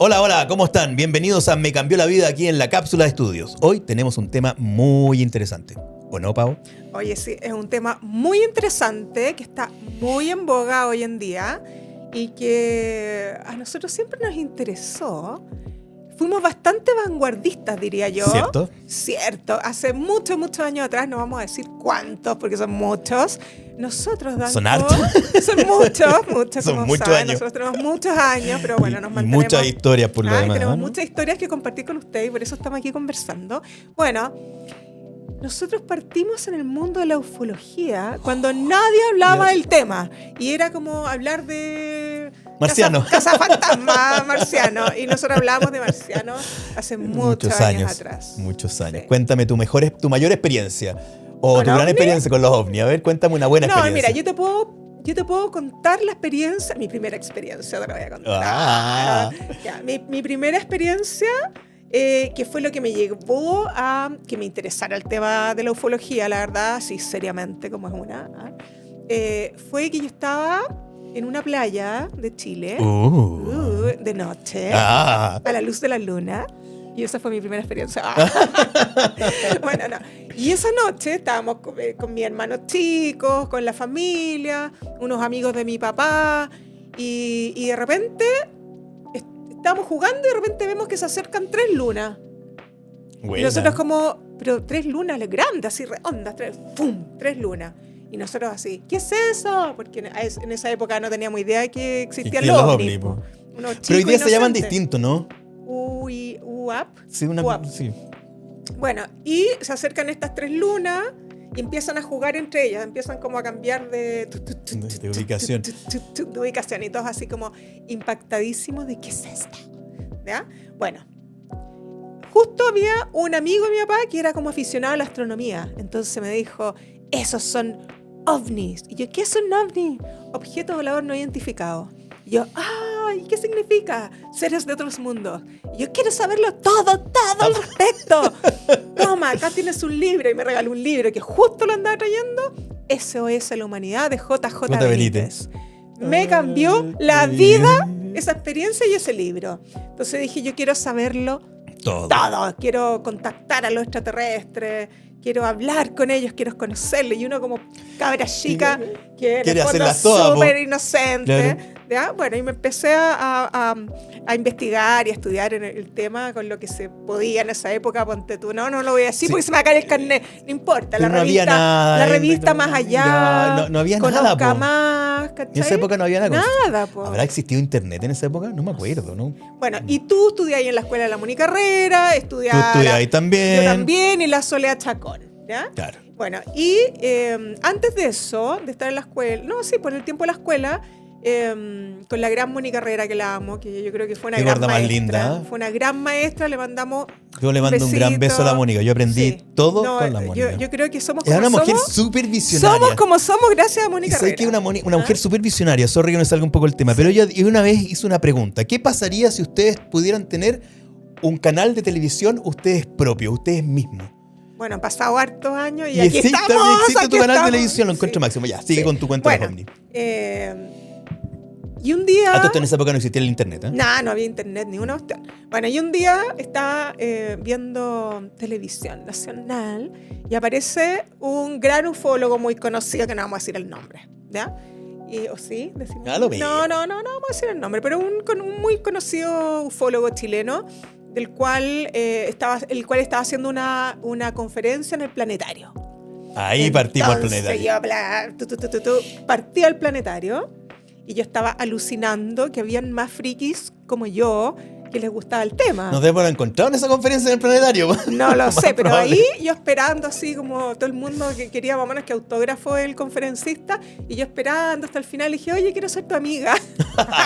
Hola, hola, ¿cómo están? Bienvenidos a Me Cambió la Vida aquí en la Cápsula de Estudios. Hoy tenemos un tema muy interesante. ¿O no, Pau? Oye, sí, es un tema muy interesante que está muy en boga hoy en día y que a nosotros siempre nos interesó. Fuimos bastante vanguardistas, diría yo. ¿Cierto? Cierto. Hace muchos, muchos años atrás, no vamos a decir cuántos, porque son muchos. Nosotros, Danco, ¿Son hartos? Son muchos, Son como muchos saben. años. Nosotros tenemos muchos años, pero bueno, nos Y mantenemos. muchas historias por lo demás. Tenemos ¿no? muchas historias que compartir con ustedes y por eso estamos aquí conversando. Bueno, nosotros partimos en el mundo de la ufología cuando nadie hablaba del tema. Y era como hablar de... Marciano. Casa fantasma, marciano. Y nosotros hablábamos de marciano hace muchos años atrás. Muchos años. Sí. Cuéntame tu mayor experiencia. O ¿Con tu gran ovni? experiencia con los ovnis. A ver, cuéntame una buena experiencia. No, mira, yo te puedo contar la experiencia, mi primera experiencia, te la voy a contar. Ah. Ya, mi primera experiencia, que fue lo que me llevó a que me interesara el tema de la ufología, la verdad, así seriamente como es una, fue que yo estaba en una playa de Chile, de noche, a la luz de la luna. Y esa fue mi primera experiencia. Bueno, no. Y esa noche estábamos con mis hermanos chicos, con la familia, unos amigos de mi papá, y de repente estábamos jugando y de repente vemos que se acercan 3 lunas. Buena. Y nosotros como, pero 3 lunas grandes, así redondas, 3 lunas. Y nosotros así, ¿qué es eso? Porque en esa época no teníamos idea de que existían los ovnis. Po. Unos Pero hoy día chicos se llaman inocentes. distinto, ¿no? UAP. Sí, UAP. sí. Bueno, y se acercan estas 3 lunas y empiezan a jugar entre ellas, empiezan como a cambiar de ubicación. De ubicación y todos así como impactadísimos de ¿qué es esto? ¿Ya? Bueno, justo había un amigo de mi papá que era como aficionado a la astronomía, entonces me dijo, esos son ovnis. Y yo, ¿qué es un ovni? Objeto volador no identificado. Y yo, ¡ay! ¿Qué significa? Seres de otros mundos. Y yo quiero saberlo todo al respecto. Toma, acá tienes un libro. Y me regaló un libro que justo lo andaba trayendo. SOS a la humanidad de JJ Benítez. Me cambió la vida esa experiencia y ese libro. Entonces dije, yo quiero saberlo todo. Quiero contactar a los extraterrestres. Quiero hablar con ellos, quiero conocerlos. Y uno como cabra chica que en el fondo es súper inocente. Claro. ¿Ya? Bueno, y me empecé a investigar y a estudiar en el tema con lo que se podía en esa época. Ponte tú, no lo voy a decir porque se me va a caer el carnet. No importa, pero la revista Más Allá. No había Conozca nada. Más, ¿cachai? En esa época no había nada. Nada, po. ¿Habrá existido internet en esa época? No me acuerdo, ¿no? Bueno, y tú estudias ahí en la escuela de la Mónica Herrera, Tú estudias ahí también. Yo también, y la Soledad Chacón, ¿ya? Claro. Bueno, y antes de eso, de estar en la escuela, por el tiempo de la escuela, con la gran Mónica Herrera, que la amo, que yo creo que fue una gran maestra. Más linda. Fue una gran maestra, le mandamos. Yo le mando un gran beso a la Mónica. Yo aprendí todo con la Mónica. Yo creo que somos como somos. Es una mujer súper visionaria. Somos como somos gracias a Mónica Herrera. Sé que una mujer súper visionaria, sorry que me salga un poco el tema, pero ella una vez hizo una pregunta. ¿Qué pasaría si ustedes pudieran tener un canal de televisión ustedes propios, ustedes mismos? Bueno, han pasado hartos años y aquí estamos. Existe tu canal de televisión, lo encuentro máximo. Ya, sigue con tu cuenta de ovni. Y un día... en esa época no existía el internet, ¿eh? No había internet, ninguna cuestión. Bueno, y un día estaba viendo televisión nacional y aparece un gran ufólogo muy conocido, que no vamos a decir el nombre, ¿ya? ¿O sí? ¿Decimos? No vamos a decir el nombre, pero un muy conocido ufólogo chileno, el cual estaba haciendo una conferencia en el planetario. Ahí partimos al planetario. Partí al planetario y yo estaba alucinando que habían más frikis como yo que les gustaba el tema. ¿Nos debemos haber encontrado en esa conferencia en el planetario? No lo sé, pero ahí yo esperando así como todo el mundo que quería más o menos que autógrafo el conferencista, y yo esperando hasta el final, dije, oye, quiero ser tu amiga.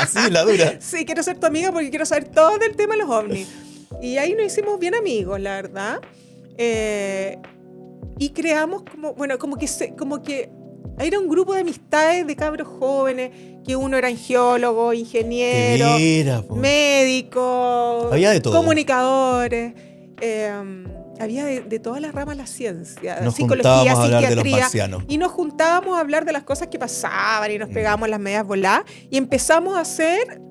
Sí, la dura. Sí, quiero ser tu amiga porque quiero saber todo del tema de los ovnis. Y ahí nos hicimos bien amigos, la verdad. Y creamos como que era un grupo de amistades de cabros jóvenes, que uno era geólogo, ingeniero, médico, había de todo. Comunicadores. había de todas las ramas de la ciencia, Nos psicología, juntábamos a hablar de los psiquiatría, marcianos. y nos juntábamos a hablar de las cosas que pasaban y nos pegábamos las medias voladas y empezamos a hacer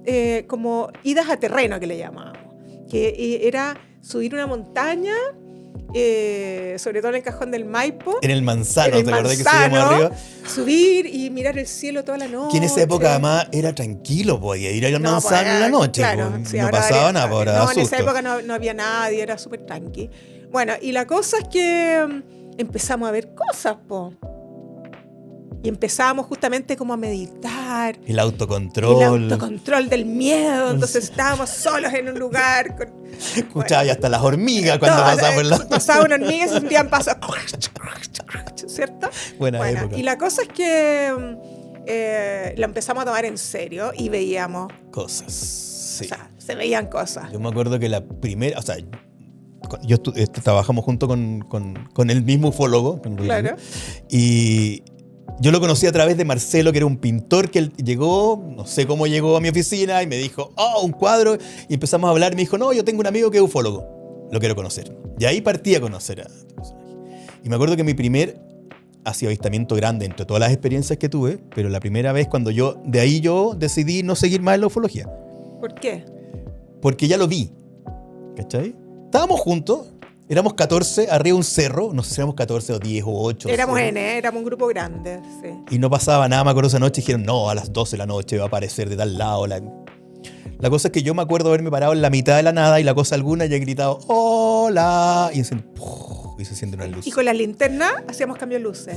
como idas a terreno, que le llamábamos, que era subir una montaña, sobre todo en el Cajón del Maipo. En el Manzano, en el ¿te acordás que Manzano, subíamos arriba? subir y mirar el cielo toda la noche. Que en esa época además era tranquilo, podía ir al No, Manzano pues, en la noche. claro, pues, sí, no ahora pasaba nada, ahora no, en esa susto. época no había nadie, era súper tranqui. Bueno, y la cosa es que empezamos a ver cosas, po. Y empezamos justamente como a meditar. El autocontrol. El autocontrol del miedo. Entonces estábamos solos en un lugar. Escuchaba ya hasta las hormigas cuando pasaban por la... Pasaban una hormiga y se sentían pasos. ¿Cierto? Buena época. Y la cosa es que lo empezamos a tomar en serio y veíamos Cosas, sí. O sea, se veían cosas. Yo me acuerdo que la primera... O sea, trabajamos junto con el mismo ufólogo. Claro. Y... yo lo conocí a través de Marcelo, que era un pintor que él llegó, no sé cómo llegó a mi oficina y me dijo, oh, un cuadro. Y empezamos a hablar y me dijo, no, yo tengo un amigo que es ufólogo. Lo quiero conocer. Y ahí partí a conocer a este personaje. Y me acuerdo que mi primer avistamiento grande entre todas las experiencias que tuve, pero la primera vez cuando yo decidí no seguir más en la ufología. ¿Por qué? Porque ya lo vi. ¿Cachai? Estábamos juntos. Éramos 14 arriba de un cerro, no sé si éramos 14 o 10 o 8. Éramos éramos un grupo grande, sí. Y no pasaba nada, me acuerdo esa noche, dijeron, no, a las 12 de la noche va a aparecer de tal lado. La cosa es que yo me acuerdo haberme parado en la mitad de la nada y la cosa alguna y he gritado, hola, y se siente una luz. Y con la linterna hacíamos cambio de luces.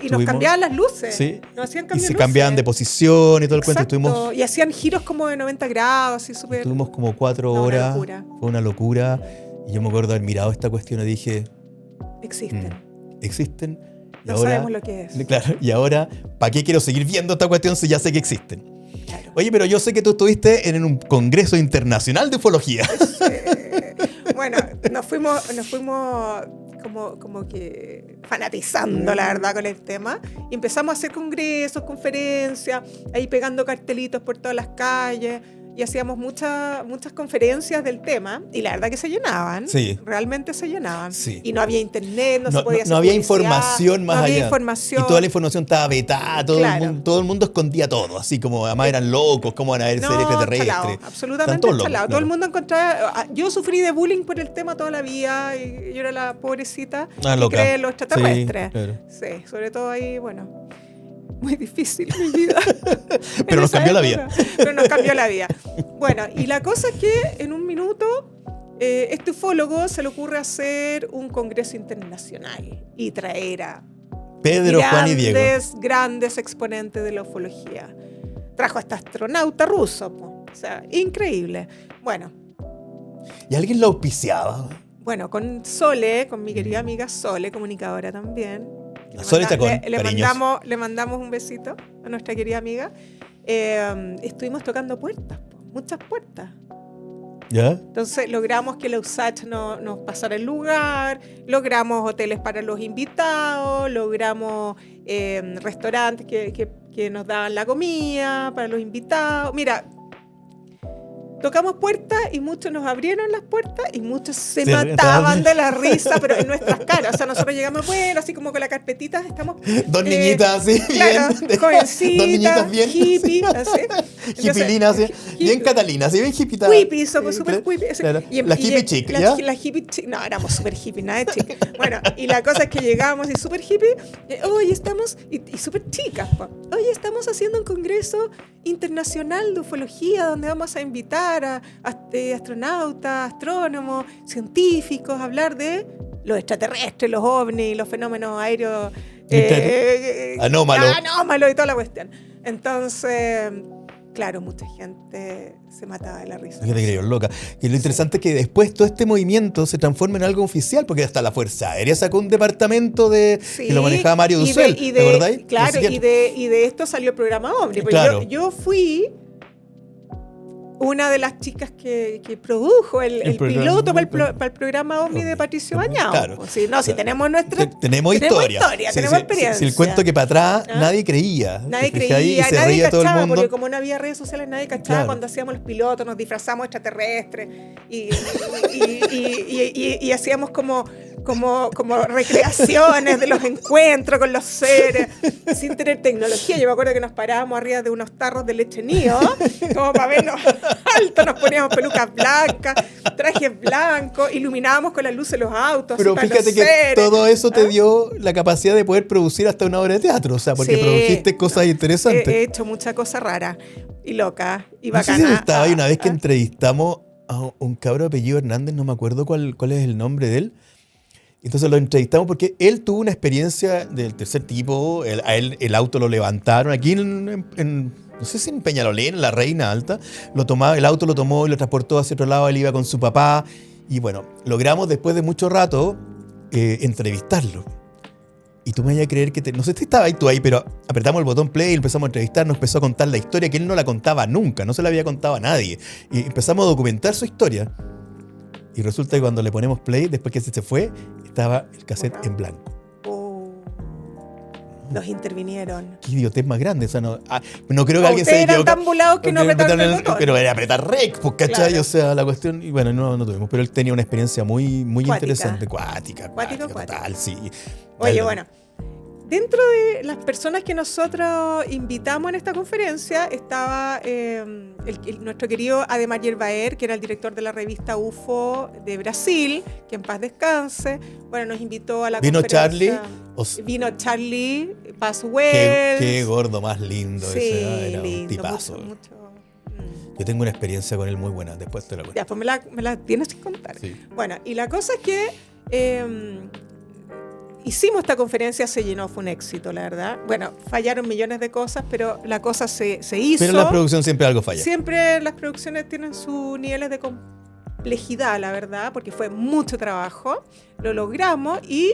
Y nos cambiaban las luces. Sí. Nos hacían Y cambio de se luces. cambiaban de posición y todo el cuento. Exacto. Y hacían giros como de 90 grados, así súper... Estuvimos como 4 No, una horas. locura. Fue una locura. Y yo me acuerdo haber mirado esta cuestión y dije, Existen. existen. Y No ahora, sabemos lo que es. Claro, y ahora, ¿para qué quiero seguir viendo esta cuestión si ya sé que existen? Claro. Oye, pero yo sé que tú estuviste en un congreso internacional de ufología. Bueno, nos fuimos como que fanatizando, la verdad, con el tema. Y empezamos a hacer congresos, conferencias, ahí pegando cartelitos por todas las calles. Y hacíamos muchas conferencias del tema. Y la verdad que se llenaban. Sí. Realmente se llenaban. Sí. Y no había internet, no se podía hacer no había publicidad, información más no había allá. información. Y toda la información estaba vetada, Claro. todo el mundo escondía todo, así como además eran locos, cómo van a ver seres extraterrestres. Chalao, absolutamente Están todos locos, chalao. claro. Todo el mundo encontraba... Yo sufrí de bullying por el tema toda la vida y yo era la pobrecita que Loca. cree en los extraterrestres. Sí, claro. Sí, sobre todo ahí, bueno, muy difícil mi vida. Pero nos cambió la vida. Pero nos cambió la vida. Bueno, y la cosa es que en un minuto este ufólogo se le ocurre hacer un congreso internacional y traer a Pedro, Juan y Diego. grandes exponentes de la ufología. Trajo a este astronauta ruso, po. O sea, increíble. Bueno, ¿Y alguien lo auspiciaba? con Sole, con mi querida amiga Sole, comunicadora también. Sole Chacón, le cariños. mandamos un besito a nuestra querida amiga. Estuvimos tocando puertas, muchas puertas. ¿Ya? Entonces logramos que la USACH nos pasara el lugar, logramos hoteles para los invitados, logramos restaurantes que nos daban la comida para los invitados. Mira, tocamos puertas y muchos nos abrieron las puertas y muchos se mataban de la risa, pero en nuestras caras. O sea, nosotros llegamos, bueno, así como con la carpetita, estamos... Dos niñitas así, claro, bien. jovencitas, Dos niñitas bien. hippie, así. Hippilinas, así. Bien Catalina, así bien hippita. Hippie, somos súper hippie. Claro. La hippie chic, ¿ya? La hippie chic. No, éramos súper hippie, nada de chic. Bueno, y la cosa es que llegamos y súper hippie. Hoy estamos, y súper chicas, po. Hoy estamos haciendo un congreso internacional de ufología donde vamos a invitar a astronautas, astrónomos, científicos a hablar de los extraterrestres, los ovnis, los fenómenos aéreos anómalos y toda la cuestión. Entonces, claro, mucha gente se mataba de la risa. ¿Qué te creo, loca? Y lo interesante es que después todo este movimiento se transforma en algo oficial, porque hasta la Fuerza Aérea sacó un departamento que lo manejaba Mario Dussel, ¿te acordáis? Claro, y de esto salió el programa OVNI. Claro. Yo fui una de las chicas que produjo el piloto para el programa OVNI de Patricio Bañado. Claro. Pues, no, si tenemos nuestra... Tenemos historia, tenemos experiencia. Si el cuento que para atrás nadie creía. Nadie creía, y se nadie reía cachaba, todo el mundo. porque como no había redes sociales, nadie cachaba cuando hacíamos los pilotos, nos disfrazamos extraterrestres y hacíamos como recreaciones de los encuentros con los seres, sin tener tecnología. Yo me acuerdo que nos parábamos arriba de unos tarros de leche Nido, como para vernos alto, nos poníamos pelucas blancas, trajes blancos, iluminábamos con la luz de los autos. Pero fíjate que todo eso te dio la capacidad de poder producir hasta una obra de teatro, o sea, porque produjiste cosas interesantes. He hecho mucha cosa rara y loca y no bacana. sé si estaba una vez que entrevistamos a un cabro de apellido Hernández, no me acuerdo cuál es el nombre de él. Entonces lo entrevistamos porque él tuvo una experiencia del tercer tipo. A él el auto lo levantaron aquí no sé si en Peñalolén, en la Reina Alta. El auto lo tomó y lo transportó hacia otro lado. Él iba con su papá. Y bueno, logramos después de mucho rato entrevistarlo. Y tú me vas a creer que no sé si estabas tú ahí, pero apretamos el botón play y empezamos a entrevistar. Nos empezó a contar la historia que él no la contaba nunca, no se la había contado a nadie. Y empezamos a documentar su historia. Y resulta que cuando le ponemos play, después que se fue, estaba el cassette en blanco. Los intervinieron. Qué idiotez más grande. O sea, no creo que alguien se eran tan volados que no apretaron el botón. Pero era apretar rec, pues, ¿cachai? Claro. O sea, la cuestión... Y bueno, no tuvimos. Pero él tenía una experiencia muy Cuática. interesante. Cuática, total, sí. Oye, bueno. Dentro de las personas que nosotros invitamos en esta conferencia estaba nuestro querido Ademar Yerbaer, que era el director de la revista UFO de Brasil, que en paz descanse. Bueno, nos invitó a la conferencia. Vino Charlie Paswell. Qué gordo más lindo sí, ese. Era lindo, un tipazo. mucho. Yo tengo una experiencia con él muy buena. Después te la cuento. Ya, pues me la tienes que contar. Sí. Bueno, y la cosa es que... hicimos esta conferencia, se llenó, fue un éxito, la verdad. Bueno, fallaron millones de cosas, pero la cosa se hizo. Pero en la producción siempre algo falla. Siempre las producciones tienen sus niveles de complejidad, la verdad, porque fue mucho trabajo. Lo logramos y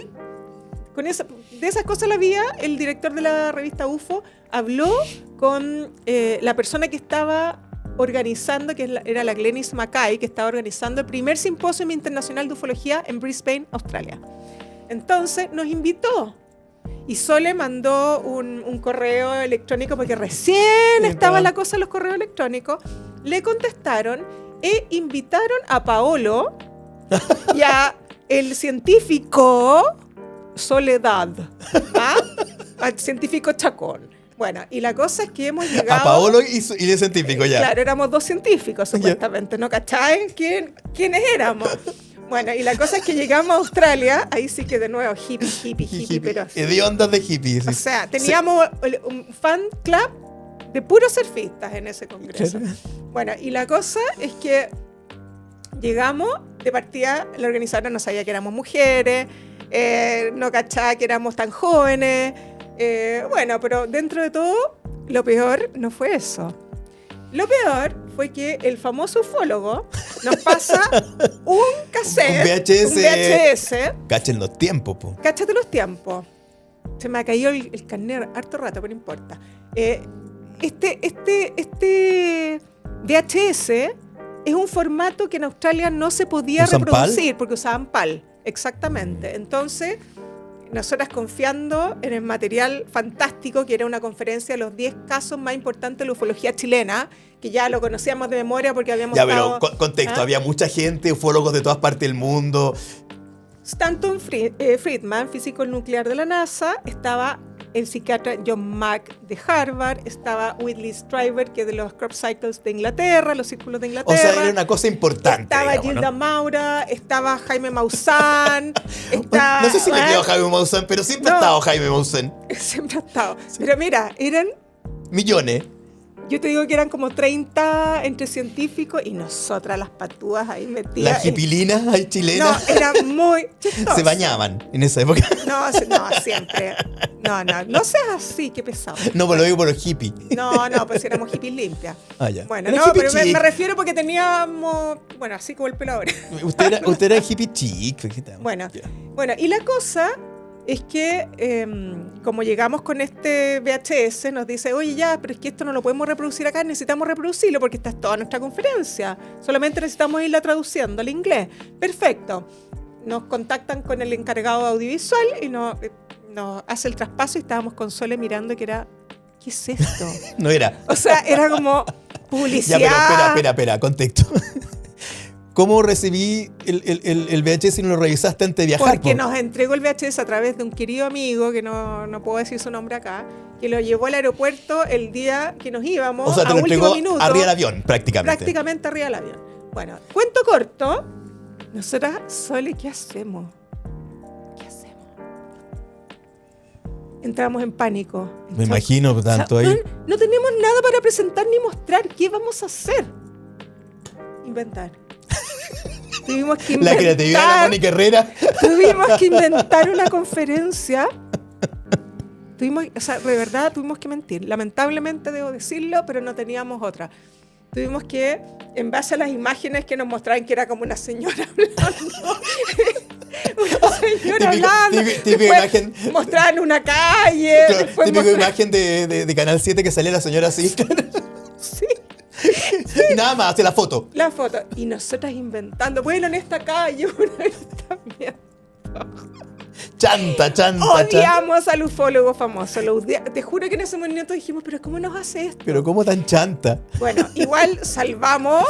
de esas cosas la vida, el director de la revista UFO habló con la persona que estaba organizando, que era la Glenys Mackay, que estaba organizando el primer simposio internacional de ufología en Brisbane, Australia. Entonces nos invitó y Sole mandó un correo electrónico porque recién estaba la cosa de los correos electrónicos. Le contestaron e invitaron a Paolo y a el científico Soledad, al científico Chacón. Bueno, y la cosa es que hemos llegado... A Paolo y el científico ya. Claro, éramos dos científicos supuestamente, ¿no cachai? ¿Quiénes éramos? Bueno, y la cosa es que llegamos a Australia, ahí sí que de nuevo hippie, pero... Hediondas de hippies. O sea, teníamos un fan club de puros surfistas en ese congreso. Bueno, y la cosa es que llegamos, de partida la organizadora no sabía que éramos mujeres, no cachaba que éramos tan jóvenes, bueno, pero dentro de todo, lo peor no fue eso. Lo peor fue que el famoso ufólogo nos pasa un cassette, un VHS. Cachen los tiempos, po. Cáchate los tiempos. Se me ha caído el carnet harto rato, pero no importa. Este VHS es un formato que en Australia no se podía reproducir porque usaban PAL. Exactamente. Entonces, nosotras confiando en el material fantástico, que era una conferencia de los 10 casos más importantes de la ufología chilena, que ya lo conocíamos de memoria porque habíamos estado... pero contexto, había mucha gente, ufólogos de todas partes del mundo. Stanton Friedman, físico nuclear de la NASA, estaba el psiquiatra John Mack de Harvard, estaba Whitley Strieber, que es de los crop cycles de Inglaterra, los círculos de Inglaterra. O sea, era una cosa importante. Estaba Gilda Maura, estaba Jaime Maussan. No sé si le quedó Jaime Maussan, pero siempre ha estado Jaime Maussan. Siempre ha estado. Sí. Pero mira, eran... millones. Yo te digo que eran como 30 entre científicos y nosotras las patúas ahí metidas. Las hipilinas ahí chilenas. No, era muy chistoso. Se bañaban en esa época. No, siempre. No seas así, qué pesado. No, pues lo digo por los hippies. No, pues si éramos hippies limpias. Ah, ya. Bueno, no, pero me refiero porque teníamos, bueno, así como el pelo ahora. Usted era hippie chic. Bueno, y la cosa es que como llegamos con este VHS, nos dice, oye, ya, pero es que esto no lo podemos reproducir acá, necesitamos reproducirlo porque esta es toda nuestra conferencia. Solamente necesitamos irla traduciendo al inglés. Perfecto. Nos contactan con el encargado audiovisual y nos hace el traspaso y estábamos con Sole mirando que era, ¿qué es esto? No era. O sea, era como publicidad. Ya, pero espera, contexto. ¿Cómo recibí el VHS y no lo revisaste antes de viajar? Porque nos entregó el VHS a través de un querido amigo, que no puedo decir su nombre acá, que lo llevó al aeropuerto el día que nos íbamos, O sea, te a lo último entregó minuto. arriba del avión, prácticamente. Prácticamente arriba del avión. Bueno, cuento corto. Nosotras, Sole, ¿qué hacemos? ¿Qué hacemos? Entramos en pánico. Me imagino tanto ahí. No tenemos nada para presentar ni mostrar. ¿Qué vamos a hacer? Inventar. Tuvimos que inventar. La creatividad de la Mónica Herrera. Tuvimos que inventar una conferencia. O sea, de verdad tuvimos que mentir. Lamentablemente debo decirlo, pero no teníamos otra. Tuvimos que, en base a las imágenes que nos mostraban, que era como una señora hablando. Una señora hablando. Típica imagen. Mostraban una calle. Típica imagen de Canal 7 que salía la señora así. Sí. Y nada más, hace la foto. La foto. Y nosotras inventando. Bueno, en esta calle, bueno, en esta mierda. Chanta. Odiamos al ufólogo famoso. Te juro que en ese momento dijimos, pero ¿cómo nos hace esto? Pero ¿cómo tan chanta? Bueno, igual salvamos,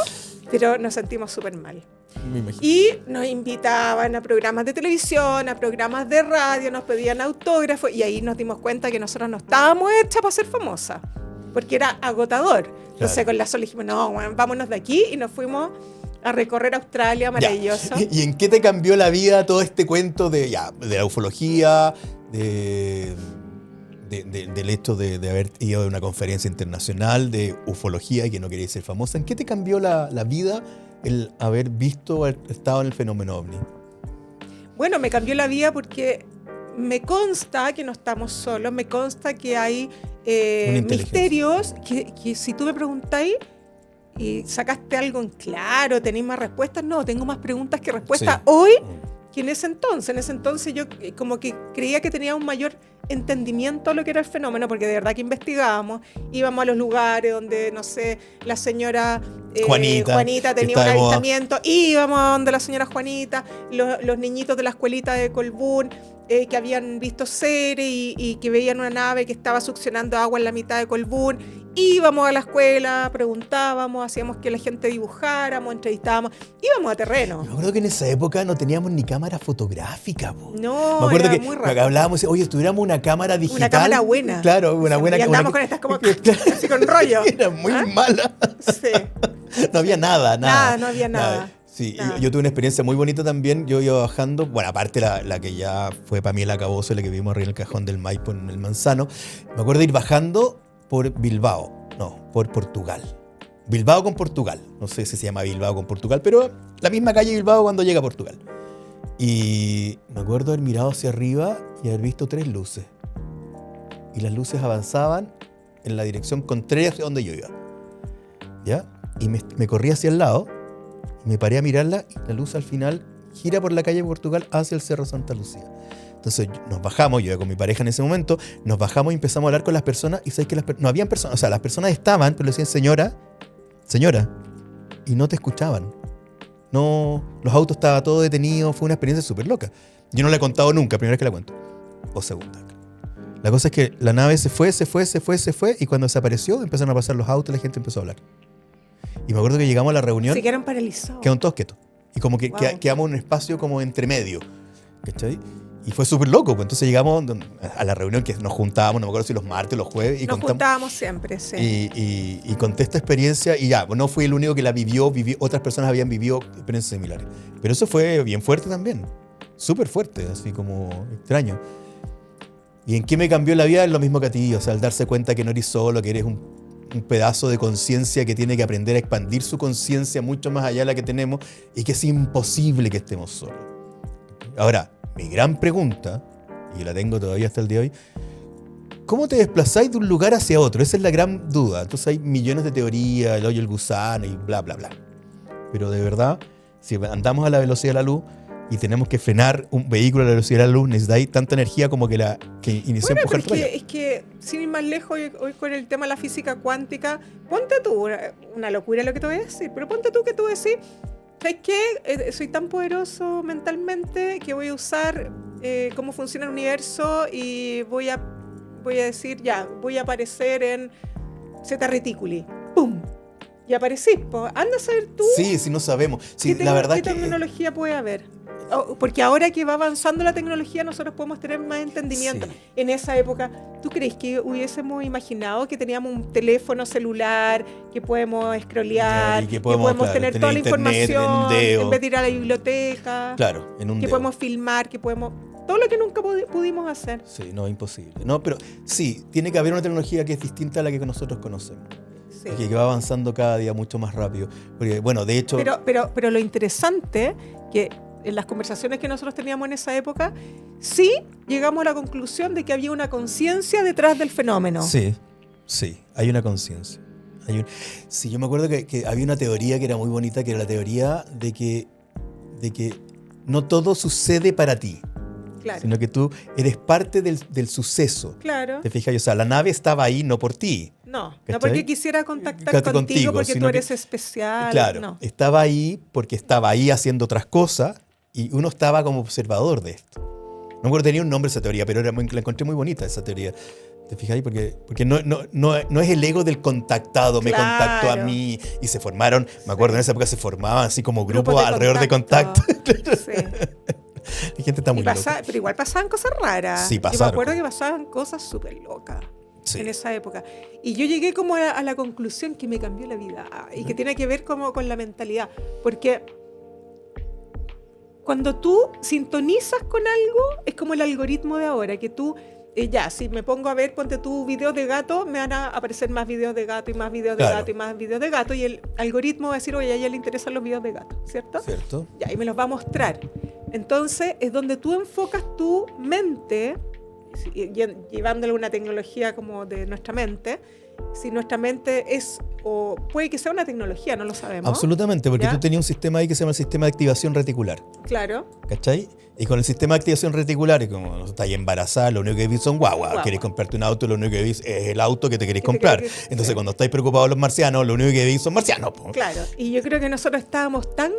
pero nos sentimos súper mal. Me imagino. Y nos invitaban a programas de televisión, a programas de radio, nos pedían autógrafos y ahí nos dimos cuenta que nosotros no estábamos hechas para ser famosas, porque era agotador. Entonces Claro. con la Sol dijimos, no, bueno, vámonos de aquí y nos fuimos a recorrer Australia, maravilloso. ¿Y en qué te cambió la vida todo este cuento de la ufología, del hecho de haber ido a una conferencia internacional de ufología y que no querías ser famosa? ¿En qué te cambió la vida el haber estado en el fenómeno OVNI? Bueno, me cambió la vida porque me consta que no estamos solos, me consta que hay misterios que si tú me preguntáis y sacaste algo en claro, tenéis más respuestas, no, tengo más preguntas que respuestas Sí. hoy que en ese entonces. En ese entonces yo como que creía que tenía un mayor entendimiento de lo que era el fenómeno, porque de verdad que investigábamos, íbamos a los lugares donde, no sé, la señora Juanita tenía un avistamiento, íbamos a donde la señora Juanita, los niñitos de la escuelita de Colbún, que habían visto seres y que veían una nave que estaba succionando agua en la mitad de Colbún. Íbamos a la escuela, preguntábamos, hacíamos que la gente dibujáramos, entrevistábamos, íbamos a terreno. Me acuerdo que en esa época no teníamos ni cámara fotográfica. No, me acuerdo era que muy raro. hablábamos, oye, si tuviéramos una cámara digital. Una cámara buena. Claro, una buena Y cámara. andamos con estas como así con rollo. Era muy mala. Sí. No había nada. No había nada. Sí, nada. yo tuve una experiencia muy bonita también. Yo iba bajando, bueno, aparte la que ya fue para mí el acabose, la que vimos arriba en el cajón del Maipo en el Manzano. Me acuerdo de ir bajando por Bilbao, no, por Portugal. Bilbao con Portugal. No sé si se llama Bilbao con Portugal, pero la misma calle Bilbao cuando llega a Portugal. Y me acuerdo haber mirado hacia arriba y haber visto 3 luces. Y las luces avanzaban en la dirección contraria hacia donde yo iba. ¿Ya? Y me corrí hacia el lado, y me paré a mirarla y la luz al final gira por la calle de Portugal hacia el Cerro Santa Lucía. Entonces nos bajamos, yo iba con mi pareja en ese momento, nos bajamos y empezamos a hablar con las personas y sabes que no habían personas, o sea, las personas estaban, pero le decían señora, y no te escuchaban. No, los autos estaban todos detenidos, fue una experiencia súper loca. Yo no la he contado nunca, primera vez que la cuento. O segunda. La cosa es que la nave se fue, y cuando desapareció empezaron a pasar los autos y la gente empezó a hablar. Y me acuerdo que llegamos a la reunión. Se quedaron paralizados. Quedaron todos quietos. Y como que Wow. quedamos en un espacio como entre medio. ¿Cachai? Y fue súper loco. Pues entonces llegamos a la reunión que nos juntábamos, no me acuerdo si los martes o los jueves. Y Nos juntábamos siempre, sí. y conté esta experiencia y ya, no fui el único que la vivió, otras personas habían vivido experiencias similares. Pero eso fue bien fuerte también. Súper fuerte, así como extraño. ¿Y en qué me cambió la vida? Es lo mismo que a ti. O sea, al darse cuenta que no eres solo, que eres un pedazo de conciencia que tiene que aprender a expandir su conciencia mucho más allá de la que tenemos y que es imposible que estemos solos. Ahora, mi gran pregunta, y la tengo todavía hasta el día de hoy, ¿cómo te desplazáis de un lugar hacia otro? Esa es la gran duda. Entonces hay millones de teorías, el hoyo del gusano y bla, bla, bla. Pero de verdad, si andamos a la velocidad de la luz, y tenemos que frenar un vehículo a la velocidad de la luz, necesitáis tanta energía como que inició a empujar pero para allá. es que, sin ir más lejos, hoy con el tema de la física cuántica, ponte tú, una locura lo que te voy a decir, pero ponte tú que tú decís, ¿sabes qué? Soy tan poderoso mentalmente que voy a usar cómo funciona el universo y voy a decir, ya, voy a aparecer en Zeta Reticuli. ¡Pum! Y aparecís, pues. Anda a saber tú Sí, sí, no sabemos. Sí, la verdad qué que tecnología puede haber. Porque ahora que va avanzando la tecnología, nosotros podemos tener más entendimiento. Sí. En esa época, ¿tú crees que hubiésemos imaginado que teníamos un teléfono celular, que podemos scrollear, y que podemos claro, tener toda la internet en un información dedo. en vez de ir a la biblioteca? Claro, en un Que dedo. podemos filmar, que podemos... Todo lo que nunca pudimos hacer. Sí, no, imposible. No, pero sí, tiene que haber una tecnología que es distinta a la que nosotros conocemos. Sí. Y que va avanzando cada día mucho más rápido. Porque, bueno, de hecho... Pero lo interesante, que en las conversaciones que nosotros teníamos en esa época, sí llegamos a la conclusión de que había una conciencia detrás del fenómeno. Sí, hay una conciencia. Sí, yo me acuerdo que había una teoría que era muy bonita, que era la teoría de que no todo sucede para ti, Claro. sino que tú eres parte del suceso. Claro. ¿Te fijas? O sea, la nave estaba ahí no por ti. No ¿Cachai? porque quisiera contactar Contigo, contigo porque sino tú que- eres especial. Claro, No. estaba ahí porque estaba ahí haciendo otras cosas y uno estaba como observador de esto. No me acuerdo, tenía un nombre esa teoría, pero la encontré muy bonita esa teoría. ¿Te fijas? Porque no es el ego del contactado, me Claro. contactó a mí y se formaron, me acuerdo en esa época se formaban así como grupos de alrededor de contacto. Sí. La gente está muy loca. Pero igual pasaban cosas raras. Sí, Yo pasaron. me acuerdo que pasaban cosas súper locas Sí. en esa época. Y yo llegué como a la conclusión que me cambió la vida y que tiene que ver como con la mentalidad. Porque cuando tú sintonizas con algo, es como el algoritmo de ahora, que tú, si me pongo a ver, ponte tú videos de gato, me van a aparecer más videos de gato y más videos de Claro. gato y más videos de gato, y el algoritmo va a decir, oye, a ella le interesan los videos de gato, ¿cierto? ¿Cierto? Ya, y me los va a mostrar. Entonces, es donde tú enfocas tu mente, llevándole una tecnología como de nuestra mente, si nuestra mente es, o puede que sea una tecnología, no lo sabemos. Absolutamente, porque ¿Ya? tú tenías un sistema ahí que se llama el sistema de activación reticular. Claro. ¿Cachai? Y con el sistema de activación reticular, y como estás embarazada, lo único que ves son guagua. Guagua. Querés comprarte un auto, lo único que ves es el auto que te querés Que te comprar. querés- Entonces, sí. cuando estáis preocupados los marcianos, lo único que ves son marcianos. Po. Claro, y yo creo que nosotros estábamos tan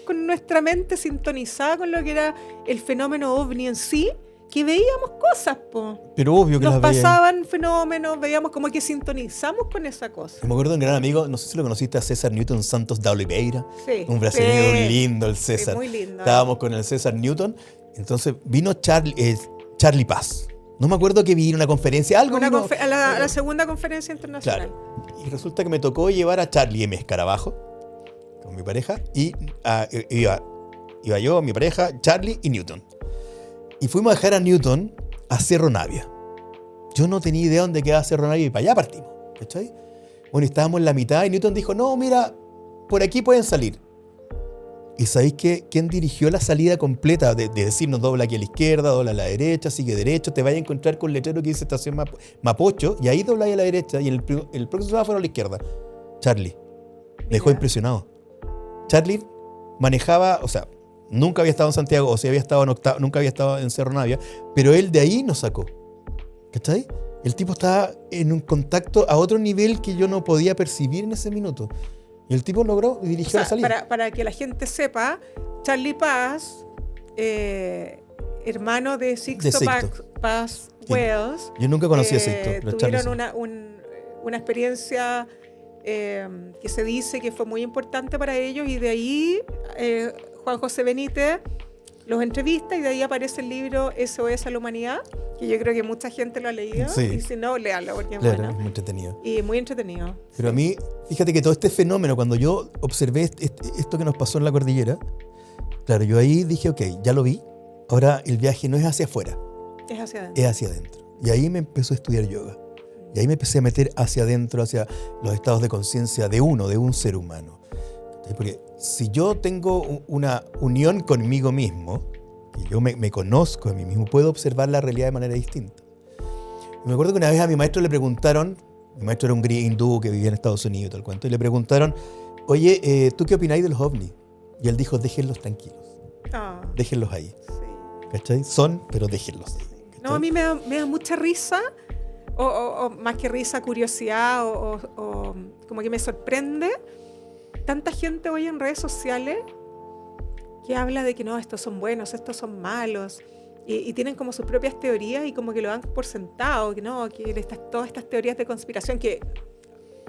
con nuestra mente sintonizada con lo que era el fenómeno ovni en sí, que veíamos cosas, po. Pero obvio que Nos las veías. pasaban fenómenos, veíamos como que sintonizamos con esa cosa. Me acuerdo de un gran amigo, no sé si lo conociste, a César Newton Santos de Oliveira. Sí. Un brasileño Sí. lindo, el Sí, César. muy lindo. Estábamos con el César Newton. Entonces vino Charlie Paz. No me acuerdo que vino una conferencia, algo vino. A la segunda conferencia internacional. Claro. Y resulta que me tocó llevar a Charlie M. Escarabajo con mi pareja y iba yo, mi pareja, Charlie y Newton. Y fuimos a dejar a Newton a Cerro Navia. Yo no tenía idea dónde quedaba Cerro Navia y para allá partimos. ¿Cachai? Bueno, y estábamos en la mitad y Newton dijo, no, mira, por aquí pueden salir. ¿Y sabéis qué? ¿Quién dirigió la salida completa? De decirnos dobla aquí a la izquierda, dobla a la derecha, sigue derecho, te vayas a encontrar con un letrero que dice estación Mapocho y ahí dobla a la derecha y el próximo semáforo a la izquierda. Charlie. Dejó Mira. impresionado. Charlie manejaba, o sea, nunca había estado en Santiago, o sea, había estado en nunca había estado en Cerro Navia, pero él de ahí nos sacó. ¿Cachai? El tipo estaba en un contacto a otro nivel que yo no podía percibir en ese minuto. Y el tipo logró y O dirigió sea, la salida. para que la gente sepa, Charlie Paz, hermano de Sixto Sixto. Paz Sí. Wells, Yo nunca conocí a Sixto, pero Charlie tuvieron sí. una experiencia que se dice que fue muy importante para ellos, y de ahí Juan José Benítez los entrevista, y de ahí aparece el libro SOS a la Humanidad, que yo creo que mucha gente lo ha leído, Sí. y si no, léalo porque es Claro, bueno. es muy entretenido. Y muy entretenido. Pero a mí, fíjate que todo este fenómeno, cuando yo observé esto que nos pasó en la cordillera, claro, yo ahí dije, ok, ya lo vi, ahora el viaje no es hacia afuera, Es hacia adentro. es hacia adentro. Y ahí me empezó a estudiar yoga. Y ahí me empecé a meter hacia adentro, hacia los estados de conciencia de un ser humano. Porque si yo tengo una unión conmigo mismo, que yo me conozco a mí mismo, puedo observar la realidad de manera distinta. Y me acuerdo que una vez a mi maestro le preguntaron, mi maestro era un hindú que vivía en Estados Unidos y todo el cuento, y le preguntaron, oye, ¿tú qué opináis de los ovnis? Y él dijo, déjenlos tranquilos. Déjenlos ahí. Sí. ¿Cachai? Son, pero déjenlos ahí. ¿Cachai? No, a mí me da mucha risa, o más que risa, curiosidad, o como que me sorprende tanta gente hoy en redes sociales que habla de que no, estos son buenos, estos son malos, y tienen como sus propias teorías y como que lo dan por sentado, que no, que todas estas teorías de conspiración que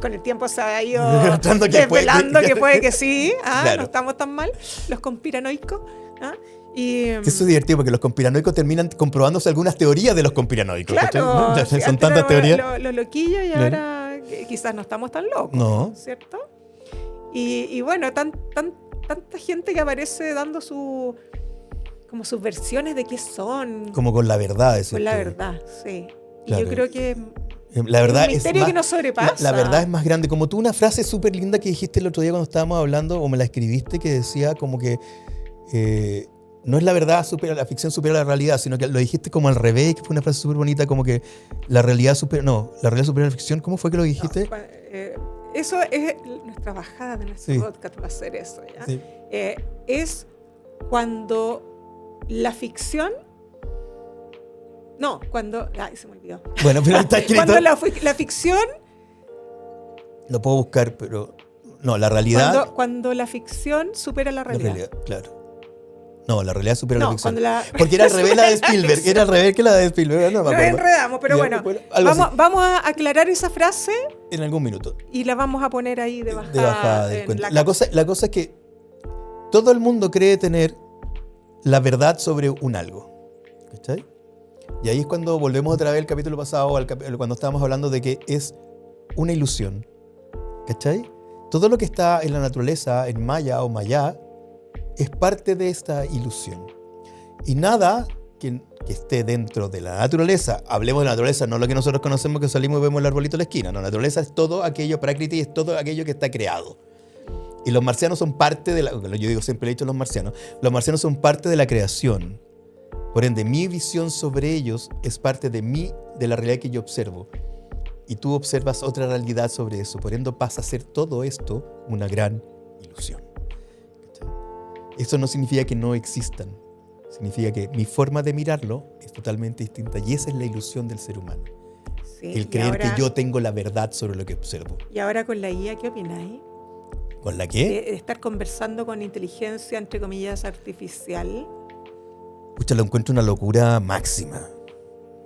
con el tiempo se ha ido desvelando que puede que sí, claro. No estamos tan mal, los conspiranoicos. Eso es divertido porque los conspiranoicos terminan comprobándose algunas teorías de los conspiranoicos. Claro, ¿no? Son tantas teorías. Los loquillos y claro. Ahora quizás no estamos tan locos, no. ¿cierto? Y bueno, tanta gente que aparece dando como sus versiones de qué son. Como con la verdad. Con la verdad, sí. Claro. Y yo creo que la verdad es un misterio que nos sobrepasa. La verdad es más grande. Como tú, una frase súper linda que dijiste el otro día cuando estábamos hablando, o me la escribiste, que decía como que no es la verdad supera, la ficción supera la realidad, sino que lo dijiste como al revés, que fue una frase súper bonita, como que la realidad supera la ficción. ¿Cómo fue que lo dijiste? No, eso es nuestra bajada de nuestro podcast, va a ser eso, ¿ya? Sí. Es cuando la ficción... No, cuando... Ay, se me olvidó. Bueno, pero está escrito... Cuando la ficción... Lo puedo buscar, pero... No, la realidad... Cuando la ficción supera la realidad. La realidad, claro. No, la realidad supera la ficción. Porque era al revés la de Spielberg. Era al revés que la de Spielberg. No me acuerdo. Nos enredamos, pero bueno. Vamos a aclarar esa frase. En algún minuto. Y la vamos a poner ahí de bajada del cuento. La cosa es que todo el mundo cree tener la verdad sobre un algo. ¿Cachai? Y ahí es cuando volvemos otra vez al capítulo pasado, cuando estábamos hablando de que es una ilusión. ¿Cachai? Todo lo que está en la naturaleza, en Maya o Mayá, es parte de esta ilusión. Y nada que esté dentro de la naturaleza, hablemos de la naturaleza, no lo que nosotros conocemos que salimos y vemos el arbolito en la esquina. No, la naturaleza es todo aquello, Prakriti es todo aquello que está creado. Y los marcianos son parte de yo digo, siempre he dicho los marcianos son parte de la creación. Por ende, mi visión sobre ellos es parte de la realidad que yo observo. Y tú observas otra realidad sobre eso. Por ende, pasa a ser todo esto una gran ilusión. Eso no significa que no existan. Significa que mi forma de mirarlo es totalmente distinta. Y esa es la ilusión del ser humano. Sí, el creer que yo tengo la verdad sobre lo que observo. Y ahora con la IA, ¿qué opináis? ¿Con la qué? De estar conversando con inteligencia, entre comillas, artificial. Pucha, lo encuentro una locura máxima.